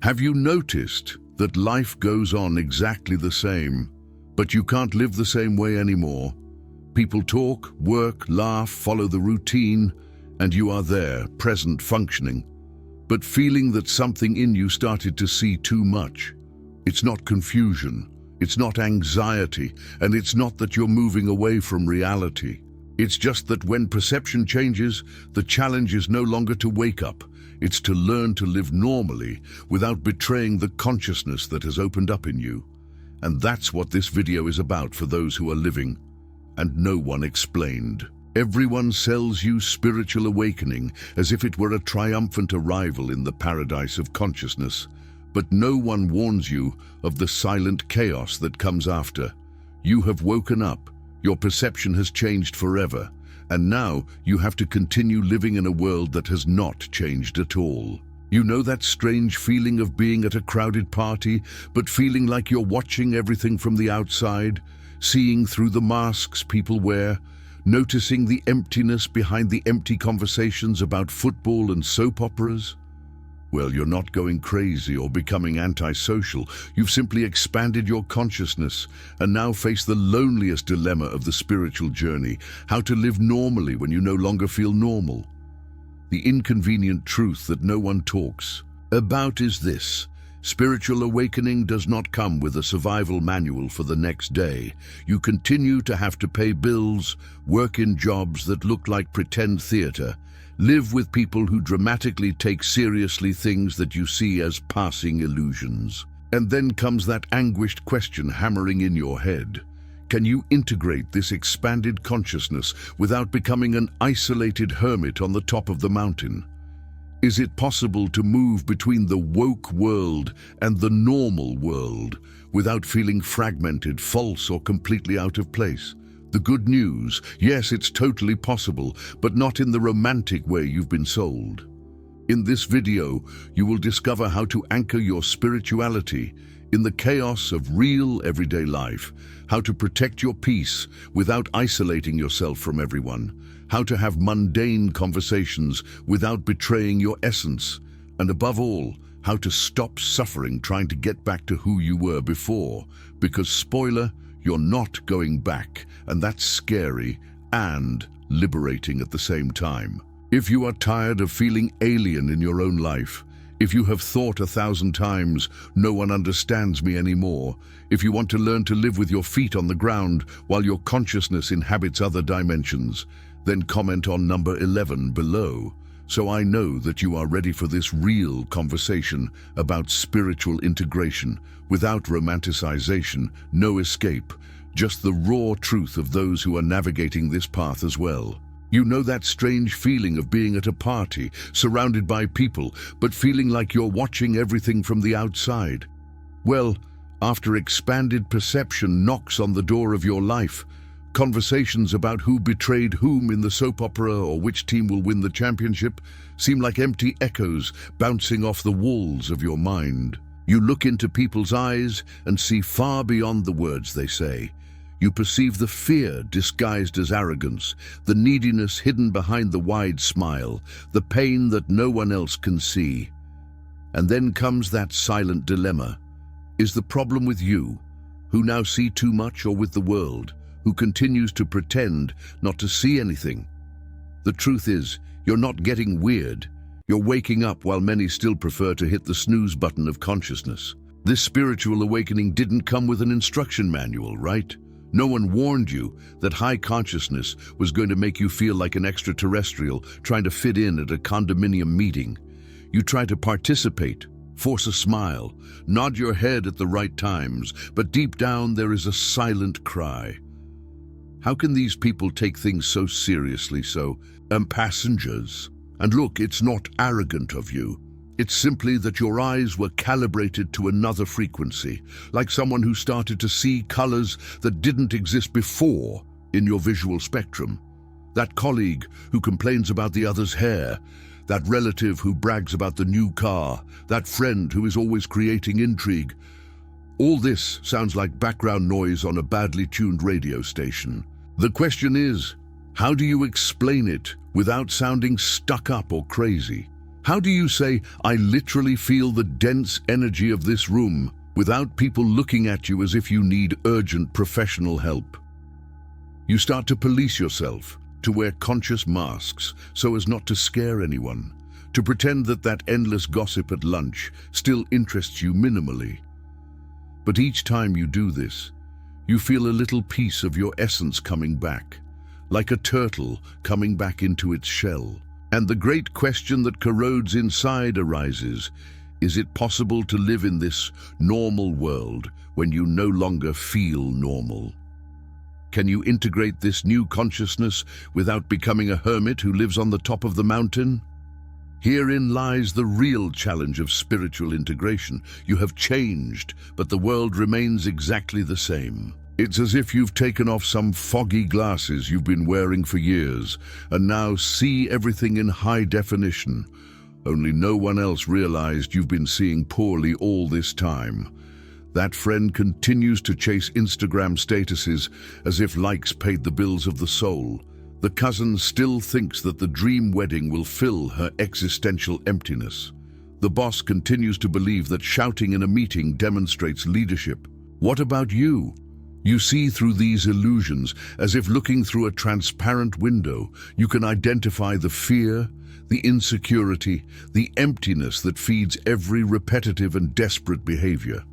Have you noticed that life goes on exactly the same, but you can't live the same way anymore? People talk, work, laugh, follow the routine, and you are there, present, functioning, but feeling that something in you started to see too much. It's not confusion, it's not anxiety, and it's not that you're moving away from reality. It's just that when perception changes, the challenge is no longer to wake up. It's to learn to live normally without betraying the consciousness that has opened up in you. And that's what this video is about for those who are living. And no one explained. Everyone sells you spiritual awakening as if it were a triumphant arrival in the paradise of consciousness. But no one warns you of the silent chaos that comes after. You have woken up. Your perception has changed forever, and now you have to continue living in a world that has not changed at all. You know that strange feeling of being at a crowded party, but feeling like you're watching everything from the outside, seeing through the masks people wear, noticing the emptiness behind the empty conversations about football and soap operas? Well, you're not going crazy or becoming antisocial. You've simply expanded your consciousness and now face the loneliest dilemma of the spiritual journey: how to live normally when you no longer feel normal. The inconvenient truth that no one talks about is this: spiritual awakening does not come with a survival manual for the next day. You continue to have to pay bills, work in jobs that look like pretend theater, live with people who dramatically take seriously things that you see as passing illusions. And then comes that anguished question hammering in your head. Can you integrate this expanded consciousness without becoming an isolated hermit on the top of the mountain? Is it possible to move between the woke world and the normal world without feeling fragmented, false, or completely out of place? The good news: yes, it's totally possible, but not in the romantic way you've been sold. In this video, you will discover how to anchor your spirituality in the chaos of real everyday life, how to protect your peace without isolating yourself from everyone, how to have mundane conversations without betraying your essence, and above all, how to stop suffering trying to get back to who you were before. Because spoiler, you're not going back, and that's scary and liberating at the same time. If you are tired of feeling alien in your own life, if you have thought 1,000 times, "No one understands me anymore," if you want to learn to live with your feet on the ground while your consciousness inhabits other dimensions, then comment on number 11 below, so I know that you are ready for this real conversation about spiritual integration, without romanticization, no escape, just the raw truth of those who are navigating this path as well. You know that strange feeling of being at a party, surrounded by people, but feeling like you're watching everything from the outside? Well, after expanded perception knocks on the door of your life, conversations about who betrayed whom in the soap opera or which team will win the championship seem like empty echoes bouncing off the walls of your mind. You look into people's eyes and see far beyond the words they say. You perceive the fear disguised as arrogance, the neediness hidden behind the wide smile, the pain that no one else can see. And then comes that silent dilemma. Is the problem with you, who now see too much, or with the world, who continues to pretend not to see anything? The truth is, you're not getting weird. You're waking up while many still prefer to hit the snooze button of consciousness. This spiritual awakening didn't come with an instruction manual, right? No one warned you that high consciousness was going to make you feel like an extraterrestrial trying to fit in at a condominium meeting. You try to participate, force a smile, nod your head at the right times, but deep down there is a silent cry. How can these people take things so seriously, passengers? And look, it's not arrogant of you. It's simply that your eyes were calibrated to another frequency, like someone who started to see colors that didn't exist before in your visual spectrum. That colleague who complains about the other's hair, that relative who brags about the new car, that friend who is always creating intrigue. All this sounds like background noise on a badly tuned radio station. The question is, how do you explain it without sounding stuck up or crazy? How do you say, "I literally feel the dense energy of this room," without people looking at you as if you need urgent professional help? You start to police yourself, to wear conscious masks so as not to scare anyone, to pretend that that endless gossip at lunch still interests you minimally. But each time you do this, you feel a little piece of your essence coming back, like a turtle coming back into its shell. And the great question that corrodes inside arises: is it possible to live in this normal world when you no longer feel normal? Can you integrate this new consciousness without becoming a hermit who lives on the top of the mountain? Herein lies the real challenge of spiritual integration. You have changed, but the world remains exactly the same. It's as if you've taken off some foggy glasses you've been wearing for years and now see everything in high definition. Only no one else realized you've been seeing poorly all this time. That friend continues to chase Instagram statuses as if likes paid the bills of the soul. The cousin still thinks that the dream wedding will fill her existential emptiness. The boss continues to believe that shouting in a meeting demonstrates leadership. What about you? You see through these illusions as if looking through a transparent window. You can identify the fear, the insecurity, the emptiness that feeds every repetitive and desperate behavior.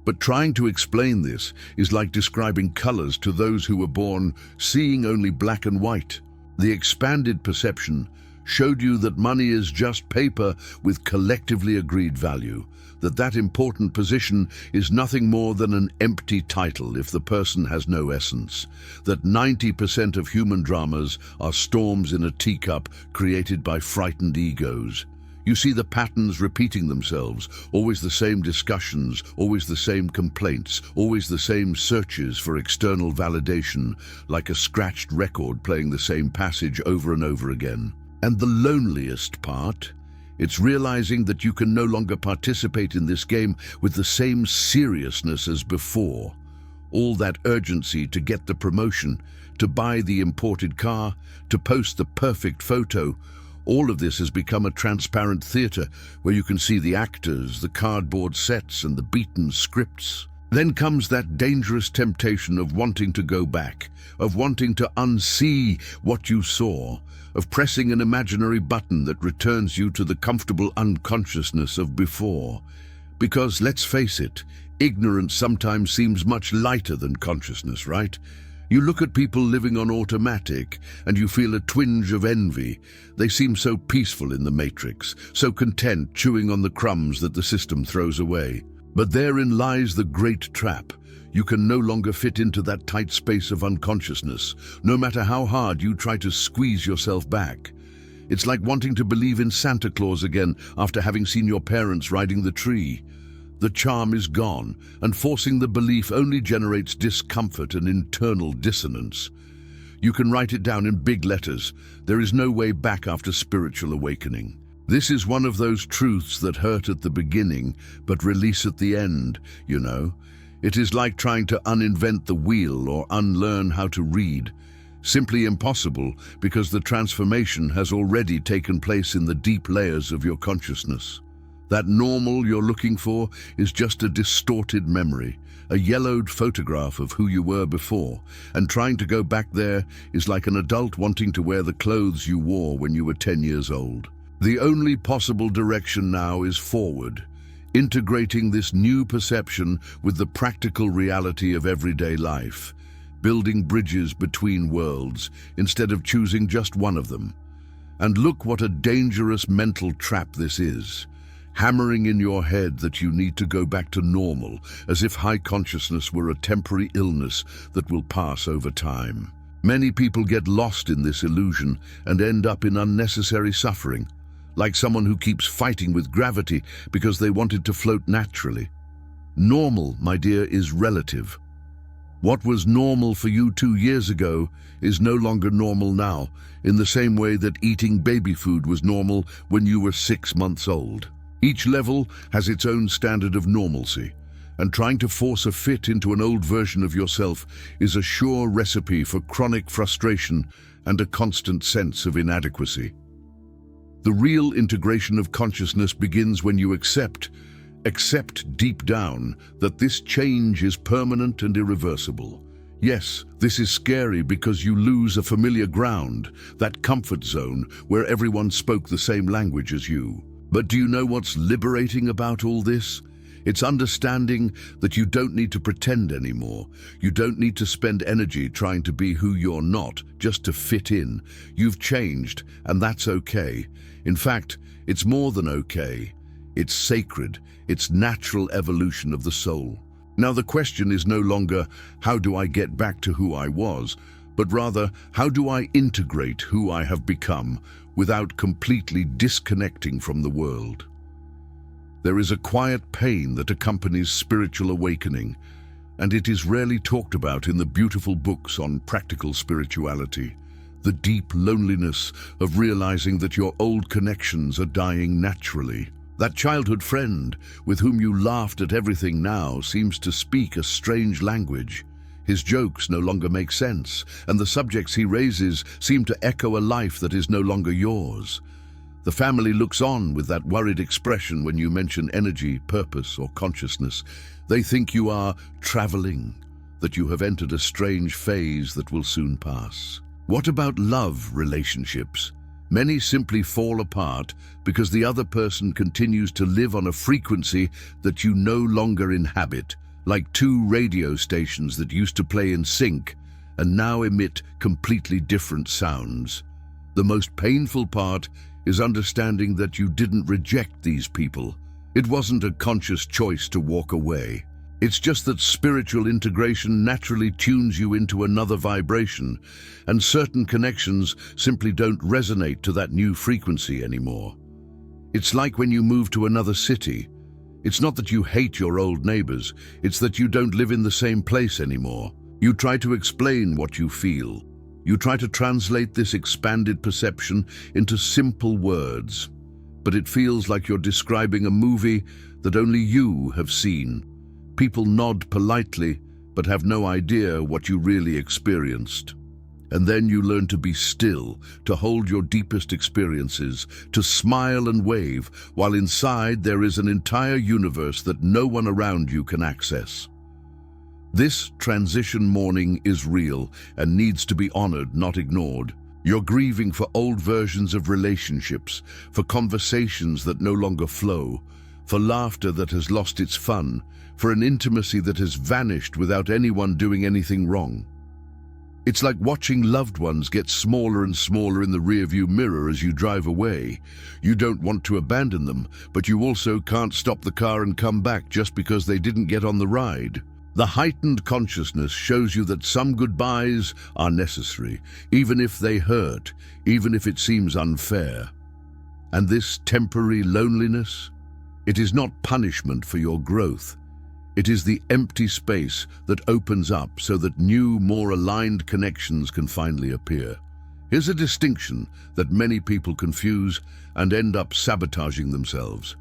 But trying to explain this is like describing colors to those who were born seeing only black and white. The expanded perception showed you that money is just paper with collectively agreed value, that important position is nothing more than an empty title if the person has no essence, that 90% of human dramas are storms in a teacup created by frightened egos. You see the patterns repeating themselves, always the same discussions, always the same complaints, always the same searches for external validation, like a scratched record playing the same passage over and over again. And the loneliest part? It's realizing that you can no longer participate in this game with the same seriousness as before. All that urgency to get the promotion, to buy the imported car, to post the perfect photo, all of this has become a transparent theater where you can see the actors, the cardboard sets, and the beaten scripts. Then comes that dangerous temptation of wanting to go back, of wanting to unsee what you saw, of pressing an imaginary button that returns you to the comfortable unconsciousness of before. Because, let's face it, ignorance sometimes seems much lighter than consciousness, right? You look at people living on automatic and you feel a twinge of envy. They seem so peaceful in the matrix, so content chewing on the crumbs that the system throws away. But therein lies the great trap. You can no longer fit into that tight space of unconsciousness, no matter how hard you try to squeeze yourself back. It's like wanting to believe in Santa Claus again after having seen your parents riding the tree. The charm is gone, and forcing the belief only generates discomfort and internal dissonance. You can write it down in big letters. There is no way back after spiritual awakening. This is one of those truths that hurt at the beginning, but release at the end, you know. It is like trying to uninvent the wheel or unlearn how to read. Simply impossible, because the transformation has already taken place in the deep layers of your consciousness. That normal you're looking for is just a distorted memory, a yellowed photograph of who you were before, and trying to go back there is like an adult wanting to wear the clothes you wore when you were 10 years old. The only possible direction now is forward, integrating this new perception with the practical reality of everyday life, building bridges between worlds instead of choosing just one of them. And look what a dangerous mental trap this is. Hammering in your head that you need to go back to normal, as if high consciousness were a temporary illness that will pass over time. Many people get lost in this illusion and end up in unnecessary suffering, like someone who keeps fighting with gravity because they wanted to float naturally. Normal, my dear, is relative. What was normal for you 2 years ago is no longer normal now, in the same way that eating baby food was normal when you were 6 months old. Each level has its own standard of normalcy, and trying to force a fit into an old version of yourself is a sure recipe for chronic frustration and a constant sense of inadequacy. The real integration of consciousness begins when you accept deep down that this change is permanent and irreversible. Yes, this is scary because you lose a familiar ground, that comfort zone where everyone spoke the same language as you. But do you know what's liberating about all this? It's understanding that you don't need to pretend anymore. You don't need to spend energy trying to be who you're not, just to fit in. You've changed, and that's okay. In fact, it's more than okay. It's sacred. It's natural evolution of the soul. Now the question is no longer, how do I get back to who I was? But rather, how do I integrate who I have become without completely disconnecting from the world? There is a quiet pain that accompanies spiritual awakening, and it is rarely talked about in the beautiful books on practical spirituality. The deep loneliness of realizing that your old connections are dying naturally. That childhood friend with whom you laughed at everything now seems to speak a strange language. His jokes no longer make sense, and the subjects he raises seem to echo a life that is no longer yours. The family looks on with that worried expression when you mention energy, purpose, or consciousness. They think you are traveling, that you have entered a strange phase that will soon pass. What about love relationships? Many simply fall apart because the other person continues to live on a frequency that you no longer inhabit, like two radio stations that used to play in sync and now emit completely different sounds. The most painful part is understanding that you didn't reject these people. It wasn't a conscious choice to walk away. It's just that spiritual integration naturally tunes you into another vibration, and certain connections simply don't resonate to that new frequency anymore. It's like when you move to another city. It's not that you hate your old neighbors, it's that you don't live in the same place anymore. You try to explain what you feel. You try to translate this expanded perception into simple words, but it feels like you're describing a movie that only you have seen. People nod politely, but have no idea what you really experienced. And then you learn to be still, to hold your deepest experiences, to smile and wave, while inside there is an entire universe that no one around you can access. This transition mourning is real and needs to be honored, not ignored. You're grieving for old versions of relationships, for conversations that no longer flow, for laughter that has lost its fun, for an intimacy that has vanished without anyone doing anything wrong. It's like watching loved ones get smaller and smaller in the rearview mirror as you drive away. You don't want to abandon them, but you also can't stop the car and come back just because they didn't get on the ride. The heightened consciousness shows you that some goodbyes are necessary, even if they hurt, even if it seems unfair. And this temporary loneliness, it is not punishment for your growth. It is the empty space that opens up so that new, more aligned connections can finally appear. Here's a distinction that many people confuse and end up sabotaging themselves.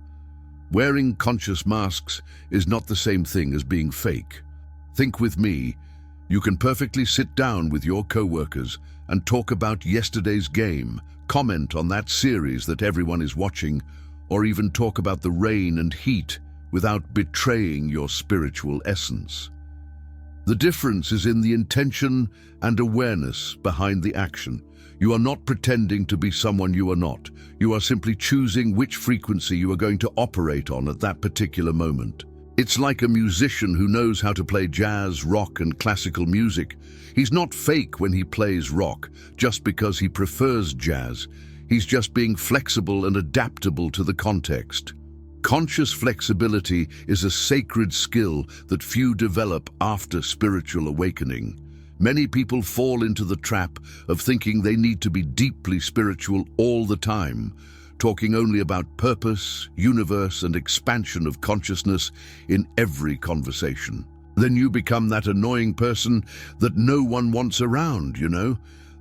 Wearing conscious masks is not the same thing as being fake. Think with me. You can perfectly sit down with your coworkers and talk about yesterday's game, comment on that series that everyone is watching, or even talk about the rain and heat without betraying your spiritual essence. The difference is in the intention and awareness behind the action. You are not pretending to be someone you are not. You are simply choosing which frequency you are going to operate on at that particular moment. It's like a musician who knows how to play jazz, rock, and classical music. He's not fake when he plays rock just because he prefers jazz. He's just being flexible and adaptable to the context. Conscious flexibility is a sacred skill that few develop after spiritual awakening. Many people fall into the trap of thinking they need to be deeply spiritual all the time, talking only about purpose, universe, and expansion of consciousness in every conversation. Then you become that annoying person that no one wants around,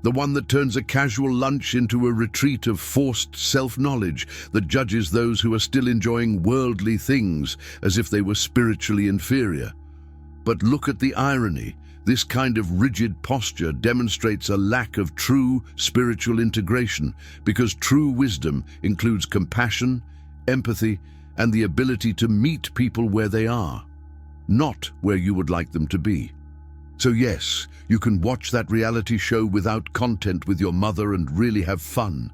the one that turns a casual lunch into a retreat of forced self-knowledge, that judges those who are still enjoying worldly things as if they were spiritually inferior. But look at the irony. This kind of rigid posture demonstrates a lack of true spiritual integration, because true wisdom includes compassion, empathy, and the ability to meet people where they are, not where you would like them to be. So yes, you can watch that reality show without content with your mother and really have fun.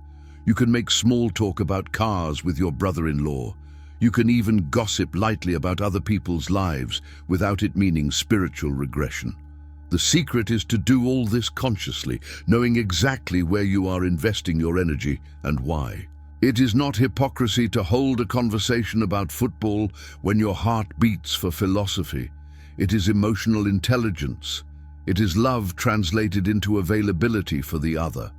You can make small talk about cars with your brother-in-law. You can even gossip lightly about other people's lives without it meaning spiritual regression. The secret is to do all this consciously, knowing exactly where you are investing your energy and why. It is not hypocrisy to hold a conversation about football when your heart beats for philosophy. It is emotional intelligence. It is love translated into availability for the other.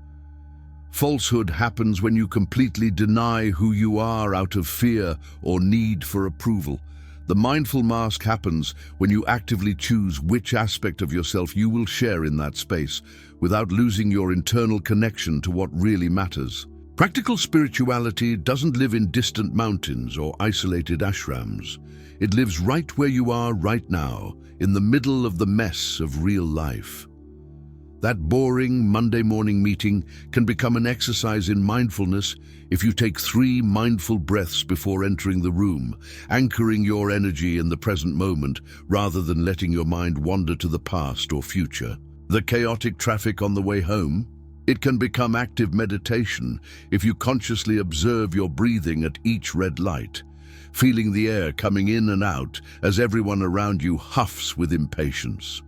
Falsehood happens when you completely deny who you are out of fear or need for approval. The mindful mask happens when you actively choose which aspect of yourself you will share in that space, without losing your internal connection to what really matters. Practical spirituality doesn't live in distant mountains or isolated ashrams. It lives right where you are right now, in the middle of the mess of real life. That boring Monday morning meeting can become an exercise in mindfulness if you take 3 mindful breaths before entering the room, anchoring your energy in the present moment rather than letting your mind wander to the past or future. The chaotic traffic on the way home? It can become active meditation if you consciously observe your breathing at each red light, feeling the air coming in and out as everyone around you huffs with impatience.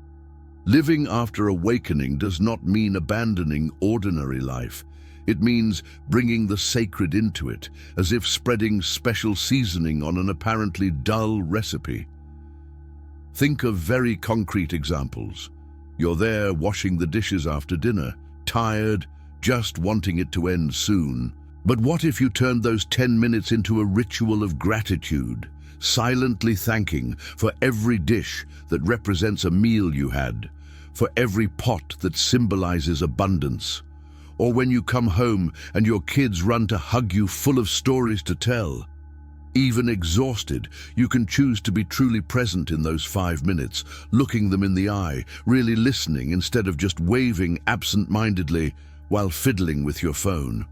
Living after awakening does not mean abandoning ordinary life. It means bringing the sacred into it, as if spreading special seasoning on an apparently dull recipe. Think of very concrete examples. You're there washing the dishes after dinner, tired, just wanting it to end soon. But what if you turned those 10 minutes into a ritual of gratitude, silently thanking for every dish that represents a meal you had, for every pot that symbolizes abundance? Or when you come home and your kids run to hug you full of stories to tell. Even exhausted, you can choose to be truly present in those 5 minutes, looking them in the eye, really listening instead of just waving absent-mindedly while fiddling with your phone.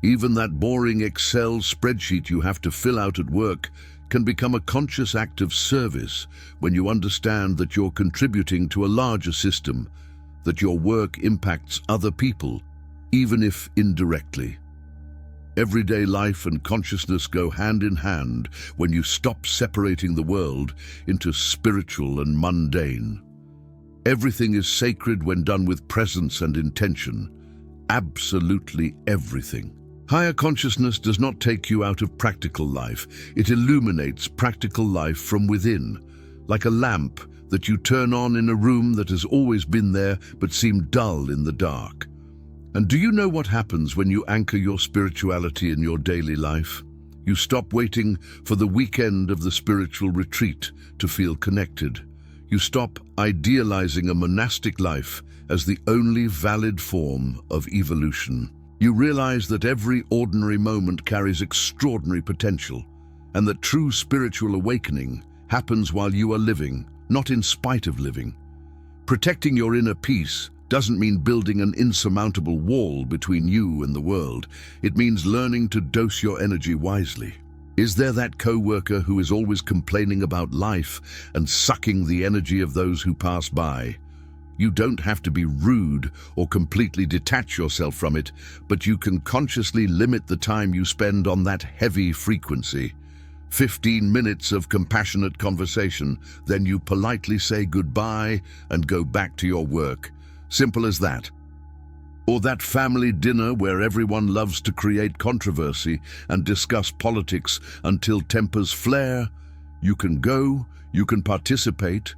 Even that boring Excel spreadsheet you have to fill out at work can become a conscious act of service when you understand that you're contributing to a larger system, that your work impacts other people, even if indirectly. Everyday life and consciousness go hand in hand when you stop separating the world into spiritual and mundane. Everything is sacred when done with presence and intention. Absolutely everything. Higher consciousness does not take you out of practical life. It illuminates practical life from within, like a lamp that you turn on in a room that has always been there but seemed dull in the dark. And do you know what happens when you anchor your spirituality in your daily life? You stop waiting for the weekend of the spiritual retreat to feel connected. You stop idealizing a monastic life as the only valid form of evolution. You realize that every ordinary moment carries extraordinary potential, and that true spiritual awakening happens while you are living, not in spite of living. Protecting your inner peace doesn't mean building an insurmountable wall between you and the world. It means learning to dose your energy wisely. Is there that co-worker who is always complaining about life and sucking the energy of those who pass by? You don't have to be rude or completely detach yourself from it, but you can consciously limit the time you spend on that heavy frequency. 15 minutes of compassionate conversation, then you politely say goodbye and go back to your work. Simple as that. Or that family dinner where everyone loves to create controversy and discuss politics until tempers flare. You can go, you can participate,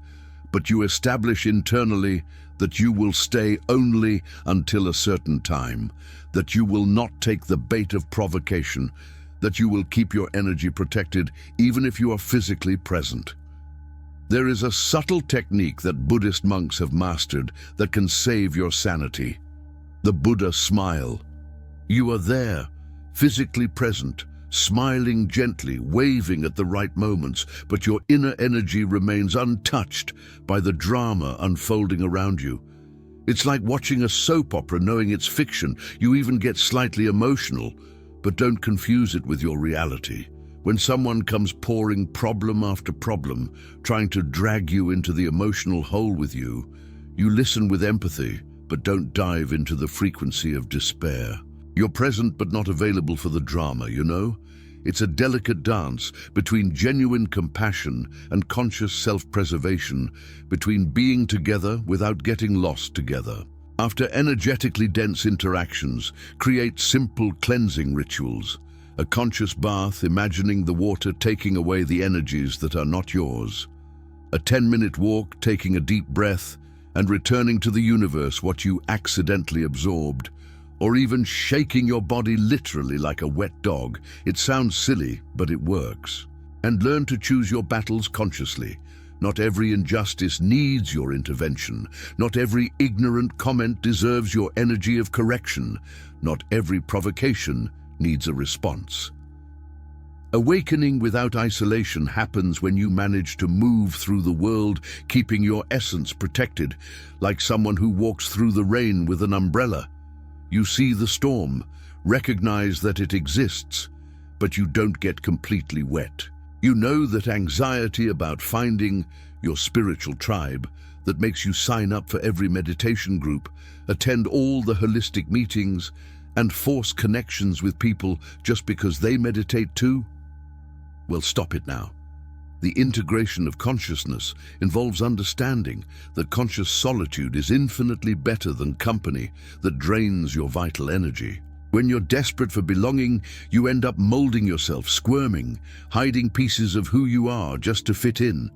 but you establish internally that you will stay only until a certain time, that you will not take the bait of provocation, that you will keep your energy protected even if you are physically present. There is a subtle technique that Buddhist monks have mastered that can save your sanity. The Buddha smile. You are there, physically present, smiling gently, waving at the right moments, but your inner energy remains untouched by the drama unfolding around you. It's like watching a soap opera knowing it's fiction. You even get slightly emotional, but don't confuse it with your reality. When someone comes pouring problem after problem, trying to drag you into the emotional hole with you, you listen with empathy, but don't dive into the frequency of despair. You're present but not available for the drama, you know? It's a delicate dance between genuine compassion and conscious self-preservation, between being together without getting lost together. After energetically dense interactions, create simple cleansing rituals. A conscious bath, imagining the water taking away the energies that are not yours. A 10-minute walk, taking a deep breath and returning to the universe what you accidentally absorbed. Or even shaking your body literally like a wet dog. It sounds silly, but it works. And learn to choose your battles consciously. Not every injustice needs your intervention. Not every ignorant comment deserves your energy of correction. Not every provocation needs a response. Awakening without isolation happens when you manage to move through the world, keeping your essence protected, like someone who walks through the rain with an umbrella. You see the storm, recognize that it exists, but you don't get completely wet. You know that anxiety about finding your spiritual tribe that makes you sign up for every meditation group, attend all the holistic meetings, and force connections with people just because they meditate too? Well, stop it now. The integration of consciousness involves understanding that conscious solitude is infinitely better than company that drains your vital energy. When you're desperate for belonging, you end up molding yourself, squirming, hiding pieces of who you are just to fit in.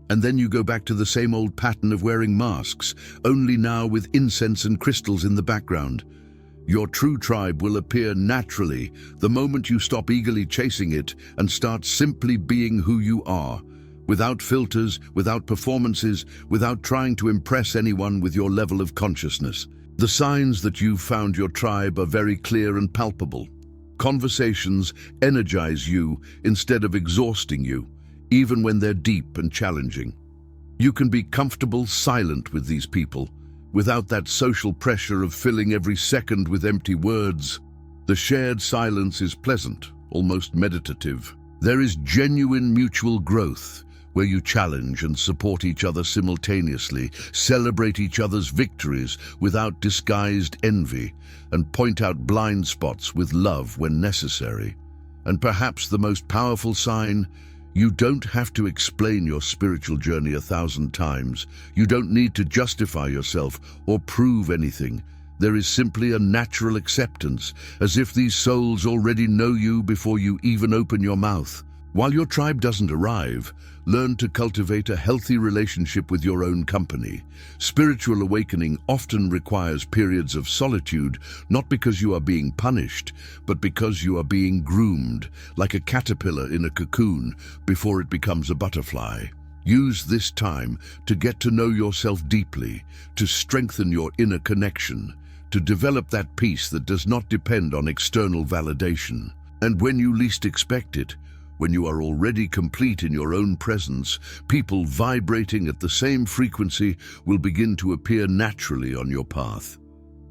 And then you go back to the same old pattern of wearing masks, only now with incense and crystals in the background. Your true tribe will appear naturally the moment you stop eagerly chasing it and start simply being who you are, without filters, without performances, without trying to impress anyone with your level of consciousness. The signs that you've found your tribe are very clear and palpable. Conversations energize you instead of exhausting you, even when they're deep and challenging. You can be comfortable silent with these people, without that social pressure of filling every second with empty words. The shared silence is pleasant, almost meditative. There is genuine mutual growth, where you challenge and support each other simultaneously, celebrate each other's victories without disguised envy, and point out blind spots with love when necessary. And perhaps the most powerful sign, you don't have to explain your spiritual journey 1,000 times. You don't need to justify yourself or prove anything. There is simply a natural acceptance, as if these souls already know you before you even open your mouth. While your tribe doesn't arrive, learn to cultivate a healthy relationship with your own company. Spiritual awakening often requires periods of solitude, not because you are being punished, but because you are being groomed, like a caterpillar in a cocoon, before it becomes a butterfly. Use this time to get to know yourself deeply, to strengthen your inner connection, to develop that peace that does not depend on external validation. And when you least expect it, when you are already complete in your own presence, people vibrating at the same frequency will begin to appear naturally on your path.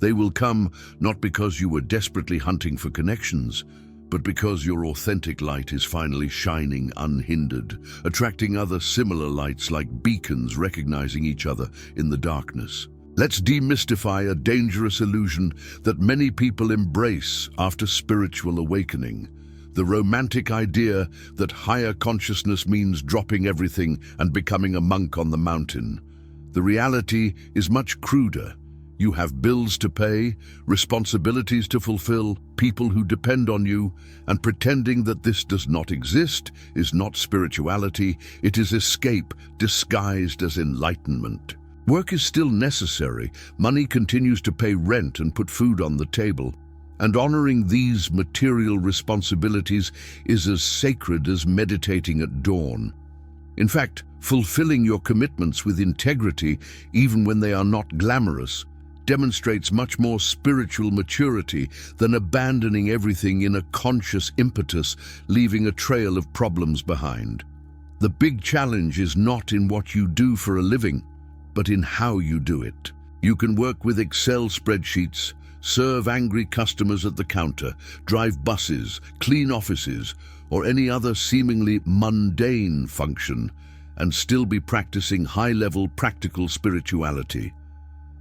They will come not because you were desperately hunting for connections, but because your authentic light is finally shining unhindered, attracting other similar lights like beacons recognizing each other in the darkness. Let's demystify a dangerous illusion that many people embrace after spiritual awakening. The romantic idea that higher consciousness means dropping everything and becoming a monk on the mountain. The reality is much cruder. You have bills to pay, responsibilities to fulfill, people who depend on you, and pretending that this does not exist is not spirituality, it is escape disguised as enlightenment. Work is still necessary, money continues to pay rent and put food on the table, and honoring these material responsibilities is as sacred as meditating at dawn. In fact, fulfilling your commitments with integrity, even when they are not glamorous, demonstrates much more spiritual maturity than abandoning everything in a conscious impetus, leaving a trail of problems behind. The big challenge is not in what you do for a living, but in how you do it. You can work with Excel spreadsheets, serve angry customers at the counter, drive buses, clean offices, or any other seemingly mundane function, and still be practicing high-level practical spirituality.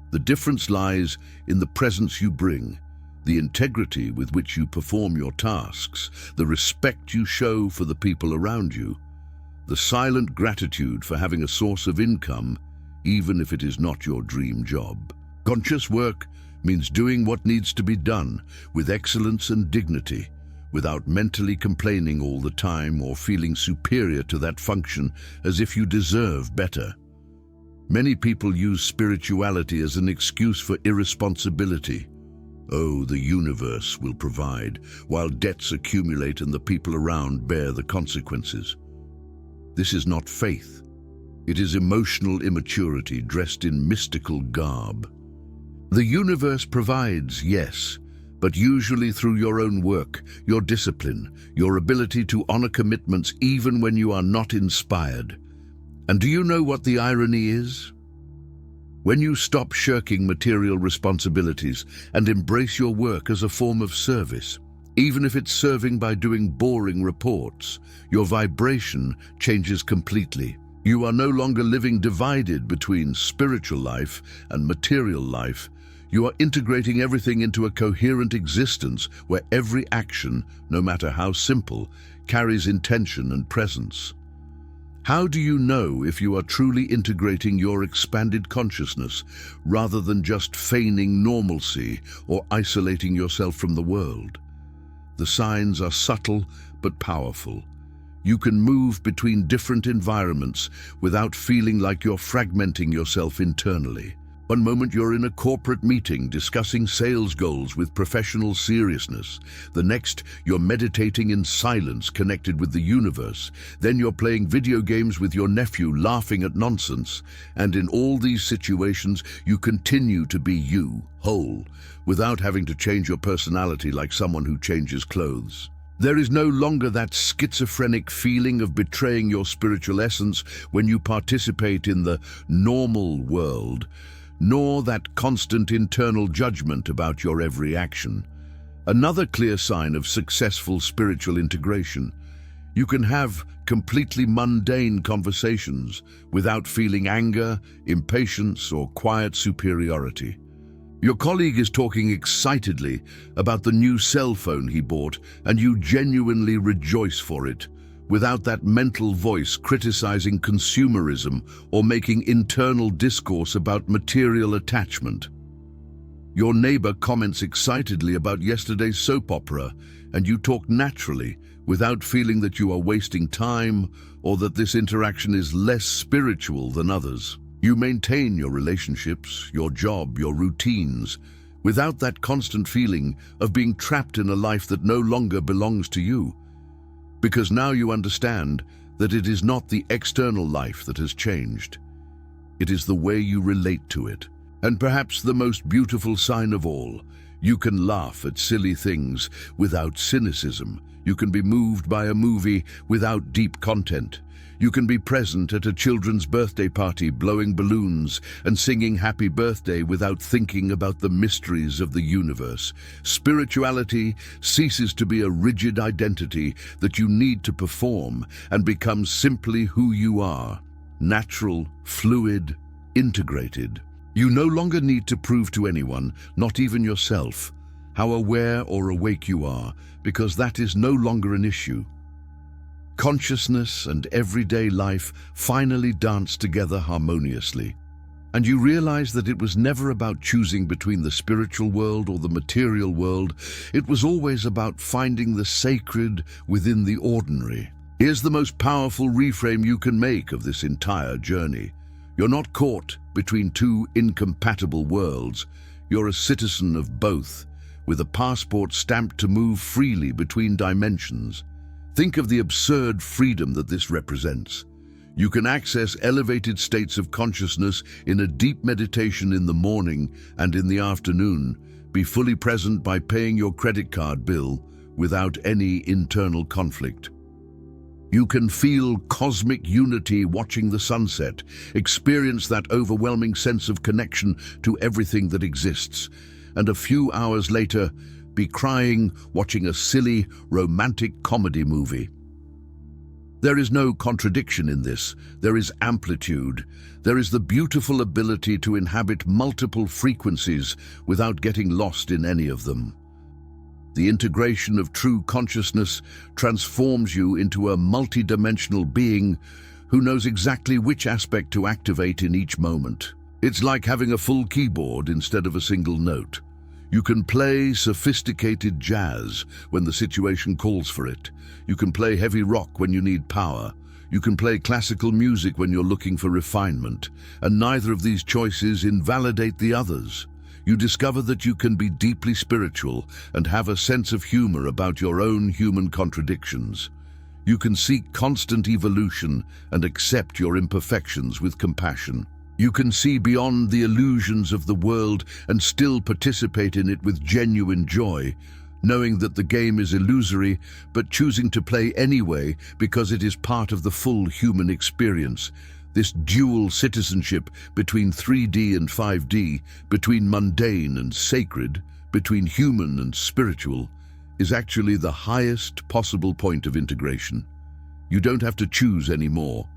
The difference lies in the presence you bring, the integrity with which you perform your tasks, the respect you show for the people around you, the silent gratitude for having a source of income, even if it is not your dream job. Conscious work means doing what needs to be done with excellence and dignity, without mentally complaining all the time or feeling superior to that function as if you deserve better. Many people use spirituality as an excuse for irresponsibility. Oh, the universe will provide, while debts accumulate and the people around bear the consequences. This is not faith. It is emotional immaturity dressed in mystical garb. The universe provides, yes, but usually through your own work, your discipline, your ability to honor commitments even when you are not inspired. And do you know what the irony is? When you stop shirking material responsibilities and embrace your work as a form of service, even if it's serving by doing boring reports, your vibration changes completely. You are no longer living divided between spiritual life and material life. You are integrating everything into a coherent existence where every action, no matter how simple, carries intention and presence. How do you know if you are truly integrating your expanded consciousness rather than just feigning normalcy or isolating yourself from the world? The signs are subtle but powerful. You can move between different environments without feeling like you're fragmenting yourself internally. One moment you're in a corporate meeting discussing sales goals with professional seriousness. The next, you're meditating in silence connected with the universe. Then you're playing video games with your nephew, laughing at nonsense. And in all these situations, you continue to be you, whole, without having to change your personality like someone who changes clothes. There is no longer that schizophrenic feeling of betraying your spiritual essence when you participate in the normal world, nor that constant internal judgment about your every action. Another clear sign of successful spiritual integration: you can have completely mundane conversations without feeling anger, impatience, or quiet superiority. Your colleague is talking excitedly about the new cell phone he bought, and you genuinely rejoice for it, without that mental voice criticizing consumerism or making internal discourse about material attachment. Your neighbor comments excitedly about yesterday's soap opera, and you talk naturally without feeling that you are wasting time or that this interaction is less spiritual than others. You maintain your relationships, your job, your routines, without that constant feeling of being trapped in a life that no longer belongs to you. Because now you understand that it is not the external life that has changed. It is the way you relate to it. And perhaps the most beautiful sign of all, you can laugh at silly things without cynicism. You can be moved by a movie without deep content. You can be present at a children's birthday party, blowing balloons and singing happy birthday without thinking about the mysteries of the universe. Spirituality ceases to be a rigid identity that you need to perform and becomes simply who you are: natural, fluid, integrated. You no longer need to prove to anyone, not even yourself, how aware or awake you are, because that is no longer an issue. Consciousness and everyday life finally dance together harmoniously. And you realize that it was never about choosing between the spiritual world or the material world. It was always about finding the sacred within the ordinary. Here's the most powerful reframe you can make of this entire journey. You're not caught between two incompatible worlds. You're a citizen of both, with a passport stamped to move freely between dimensions. Think of the absurd freedom that this represents. You can access elevated states of consciousness in a deep meditation in the morning and in the afternoon. Be fully present by paying your credit card bill without any internal conflict. You can feel cosmic unity watching the sunset, experience that overwhelming sense of connection to everything that exists, and a few hours later, be crying watching a silly, romantic comedy movie. There is no contradiction in this. There is amplitude. There is the beautiful ability to inhabit multiple frequencies without getting lost in any of them. The integration of true consciousness transforms you into a multidimensional being who knows exactly which aspect to activate in each moment. It's like having a full keyboard instead of a single note. You can play sophisticated jazz when the situation calls for it. You can play heavy rock when you need power. You can play classical music when you're looking for refinement. And neither of these choices invalidate the others. You discover that you can be deeply spiritual and have a sense of humor about your own human contradictions. You can seek constant evolution and accept your imperfections with compassion. You can see beyond the illusions of the world and still participate in it with genuine joy, knowing that the game is illusory, but choosing to play anyway because it is part of the full human experience. This dual citizenship between 3D and 5D, between mundane and sacred, between human and spiritual, is actually the highest possible point of integration. You don't have to choose anymore.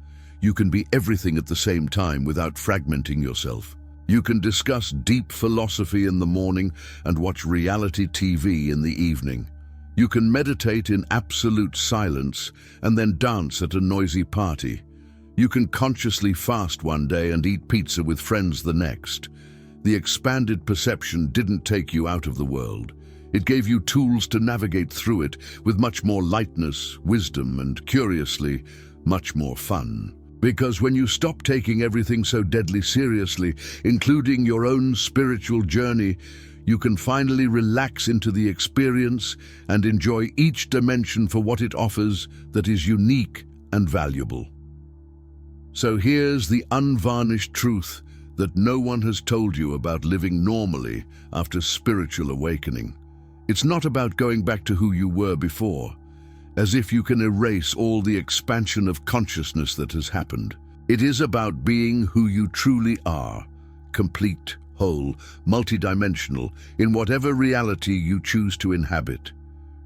You can be everything at the same time without fragmenting yourself. You can discuss deep philosophy in the morning and watch reality TV in the evening. You can meditate in absolute silence and then dance at a noisy party. You can consciously fast one day and eat pizza with friends the next. The expanded perception didn't take you out of the world. It gave you tools to navigate through it with much more lightness, wisdom, and curiously, much more fun. Because when you stop taking everything so deadly seriously, including your own spiritual journey, you can finally relax into the experience and enjoy each dimension for what it offers that is unique and valuable. So here's the unvarnished truth that no one has told you about living normally after spiritual awakening. It's not about going back to who you were before, as if you can erase all the expansion of consciousness that has happened. It is about being who you truly are, complete, whole, multidimensional, in whatever reality you choose to inhabit.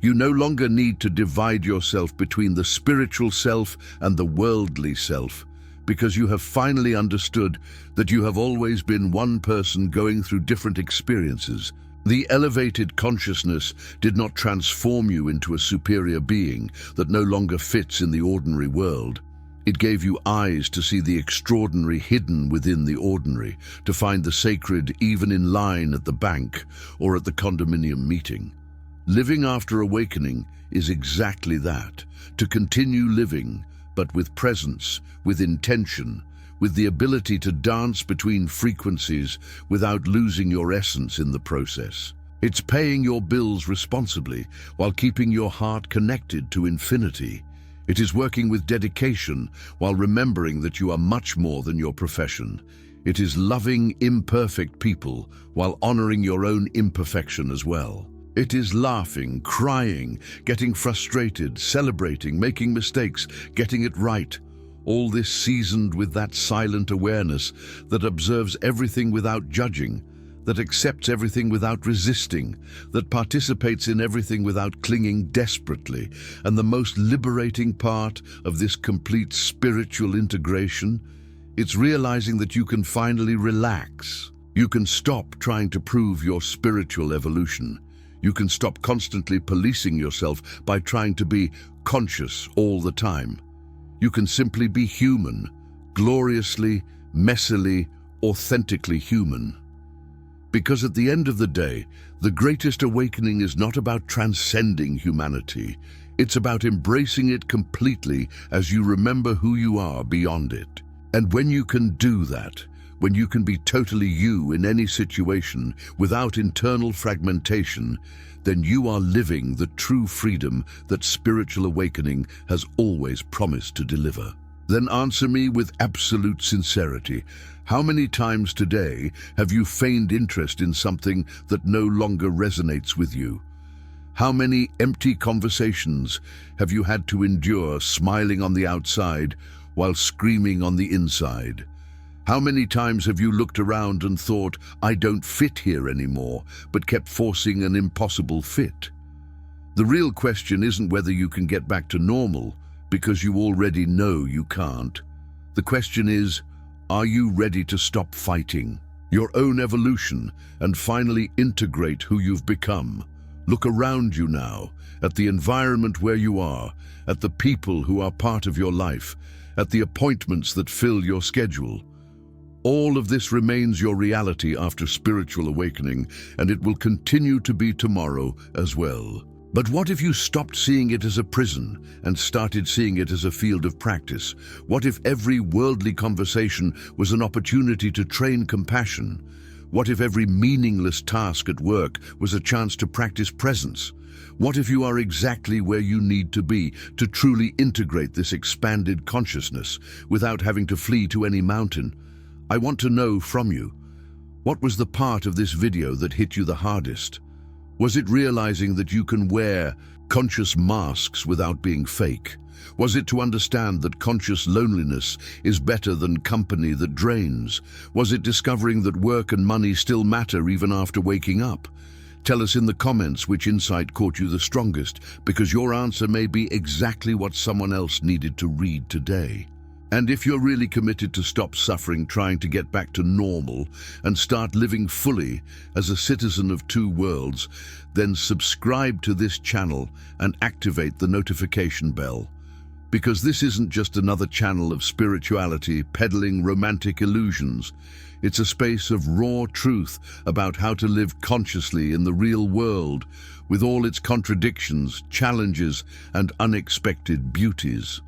You no longer need to divide yourself between the spiritual self and the worldly self, because you have finally understood that you have always been one person going through different experiences. The elevated consciousness did not transform you into a superior being that no longer fits in the ordinary world. It gave you eyes to see the extraordinary hidden within the ordinary, to find the sacred even in line at the bank or at the condominium meeting. Living after awakening is exactly that, to continue living, but with presence, with intention, with the ability to dance between frequencies without losing your essence in the process. It's paying your bills responsibly while keeping your heart connected to infinity. It is working with dedication while remembering that you are much more than your profession. It is loving imperfect people while honoring your own imperfection as well. It is laughing, crying, getting frustrated, celebrating, making mistakes, getting it right. All this seasoned with that silent awareness that observes everything without judging, that accepts everything without resisting, that participates in everything without clinging desperately. And the most liberating part of this complete spiritual integration, it's realizing that you can finally relax. You can stop trying to prove your spiritual evolution. You can stop constantly policing yourself by trying to be conscious all the time. You can simply be human, gloriously, messily, authentically human. Because at the end of the day, the greatest awakening is not about transcending humanity. It's about embracing it completely as you remember who you are beyond it. And when you can do that, when you can be totally you in any situation without internal fragmentation, then you are living the true freedom that spiritual awakening has always promised to deliver. Then answer me with absolute sincerity. How many times today have you feigned interest in something that no longer resonates with you? How many empty conversations have you had to endure, smiling on the outside while screaming on the inside? How many times have you looked around and thought, I don't fit here anymore, but kept forcing an impossible fit? The real question isn't whether you can get back to normal, because you already know you can't. The question is, are you ready to stop fighting your own evolution and finally integrate who you've become? Look around you now, at the environment where you are, at the people who are part of your life, at the appointments that fill your schedule. All of this remains your reality after spiritual awakening, and it will continue to be tomorrow as well. But what if you stopped seeing it as a prison and started seeing it as a field of practice? What if every worldly conversation was an opportunity to train compassion? What if every meaningless task at work was a chance to practice presence? What if you are exactly where you need to be to truly integrate this expanded consciousness without having to flee to any mountain? I want to know from you, what was the part of this video that hit you the hardest? Was it realizing that you can wear conscious masks without being fake? Was it to understand that conscious loneliness is better than company that drains? Was it discovering that work and money still matter even after waking up? Tell us in the comments which insight caught you the strongest, because your answer may be exactly what someone else needed to read today. And if you're really committed to stop suffering trying to get back to normal and start living fully as a citizen of two worlds, then subscribe to this channel and activate the notification bell. Because this isn't just another channel of spirituality peddling romantic illusions. It's a space of raw truth about how to live consciously in the real world with all its contradictions, challenges, and unexpected beauties.